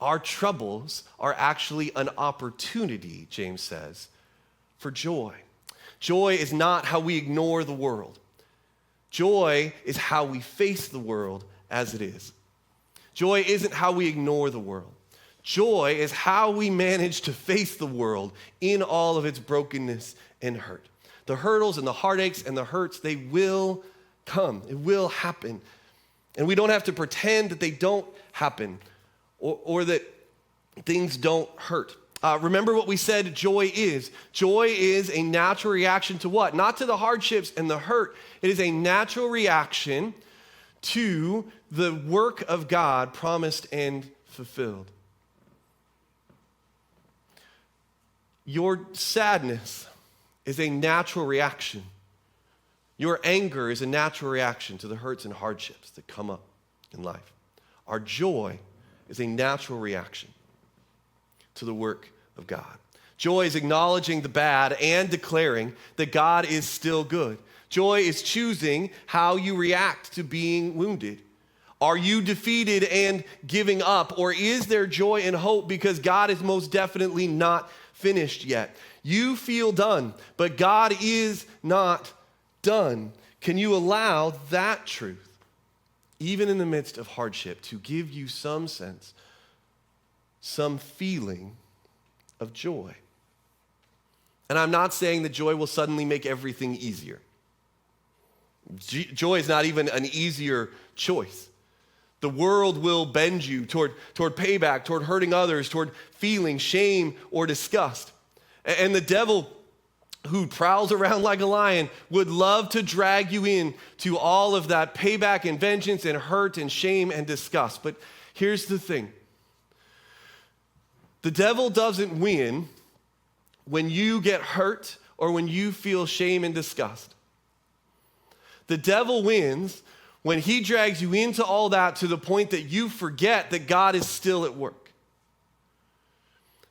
our troubles are actually an opportunity, James says, for joy. Joy is not how we ignore the world. Joy is how we face the world as it is. Joy isn't how we ignore the world. Joy is how we manage to face the world in all of its brokenness and hurt. The hurdles and the heartaches and the hurts, they will come. It will happen. And we don't have to pretend that they don't happen or that things don't hurt. Remember what we said joy is. Joy is a natural reaction to what? Not to the hardships and the hurt. It is a natural reaction to the work of God promised and fulfilled. Your sadness is a natural reaction. Your anger is a natural reaction to the hurts and hardships that come up in life. Our joy is a natural reaction to the work of God. Joy is acknowledging the bad and declaring that God is still good. Joy is choosing how you react to being wounded. Are you defeated and giving up, or is there joy and hope because God is most definitely not finished yet? You feel done, but God is not done. Can you allow that truth, even in the midst of hardship, to give you some sense, some feeling of joy? And I'm not saying that joy will suddenly make everything easier. Joy is not even an easier choice. The world will bend you toward payback, toward hurting others, toward feeling shame or disgust. And the devil, who prowls around like a lion, would love to drag you in to all of that payback and vengeance and hurt and shame and disgust. But here's the thing. The devil doesn't win when you get hurt or when you feel shame and disgust. The devil wins when he drags you into all that to the point that you forget that God is still at work.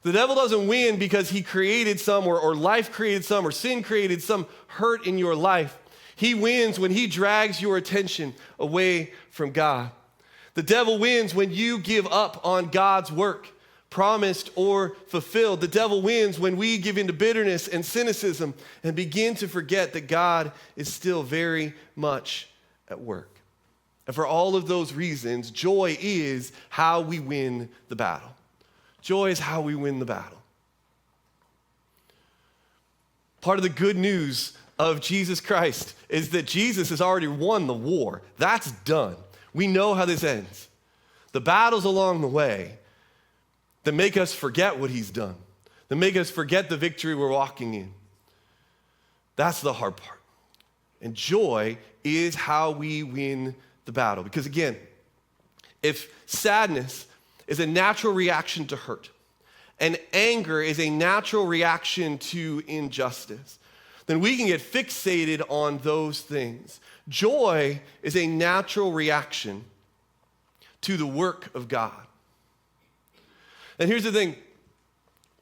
The devil doesn't win because he created some, or life created some, or sin created some hurt in your life. He wins when he drags your attention away from God. The devil wins when you give up on God's work, promised or fulfilled. The devil wins when we give into bitterness and cynicism and begin to forget that God is still very much at work. And for all of those reasons, joy is how we win the battle. Joy is how we win the battle. Part of the good news of Jesus Christ is that Jesus has already won the war. That's done. We know how this ends. The battles along the way that make us forget what he's done, that make us forget the victory we're walking in. That's the hard part. And joy is how we win the battle. Because again, if sadness is a natural reaction to hurt, and anger is a natural reaction to injustice, then we can get fixated on those things. Joy is a natural reaction to the work of God. And here's the thing,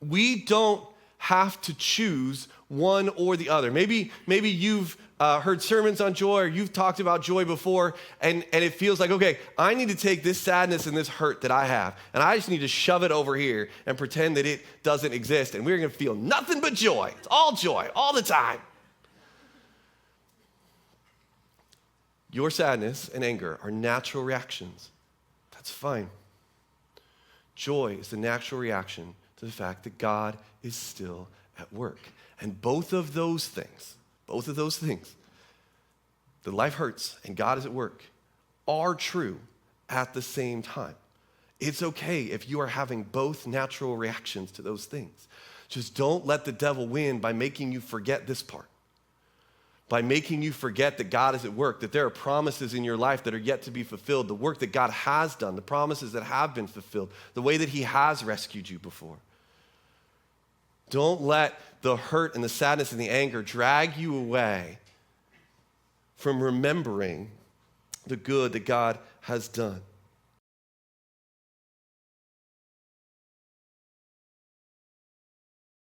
we don't have to choose one or the other. Maybe you've heard sermons on joy, or you've talked about joy before, and it feels like, okay, I need to take this sadness and this hurt that I have, and I just need to shove it over here and pretend that it doesn't exist, and we're going to feel nothing but joy. It's all joy, all the time. Your sadness and anger are natural reactions. That's fine. Joy is the natural reaction to the fact that God is still at work. And both of those things, that life hurts and God is at work, are true at the same time. It's okay if you are having both natural reactions to those things. Just don't let the devil win by making you forget this part, by making you forget that God is at work, that there are promises in your life that are yet to be fulfilled, the work that God has done, the promises that have been fulfilled, the way that he has rescued you before. Don't let the hurt and the sadness and the anger drag you away from remembering the good that God has done.